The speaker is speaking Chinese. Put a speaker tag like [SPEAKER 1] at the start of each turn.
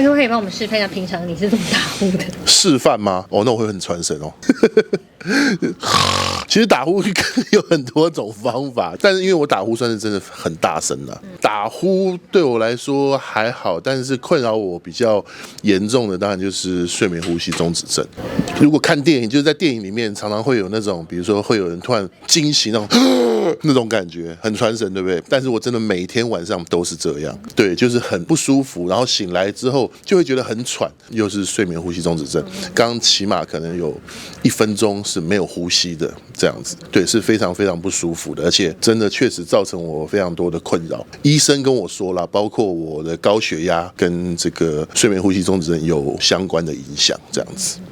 [SPEAKER 1] 可不可以帮我们示范一下，平常你是怎么打呼的？
[SPEAKER 2] 示范吗？哦，那我会很传神哦。其实打呼有很多种方法，但是因为我打呼算是真的很大声了，打呼对我来说还好，但是困扰我比较严重的当然就是睡眠呼吸中止症。如果看电影，就是在电影里面常常会有那种，比如说会有人突然惊醒那种感觉，很传神，对不对？但是我真的每天晚上都是这样，对，就是很不舒服，然后醒来之后就会觉得很喘，又是睡眠呼吸中止症。刚起码可能有1分钟是没有呼吸的，这样子，对，是非常非常不舒服的，而且真的确实造成我非常多的困扰。医生跟我说了，包括我的高血压跟这个睡眠呼吸中止症有相关的影响，这样子。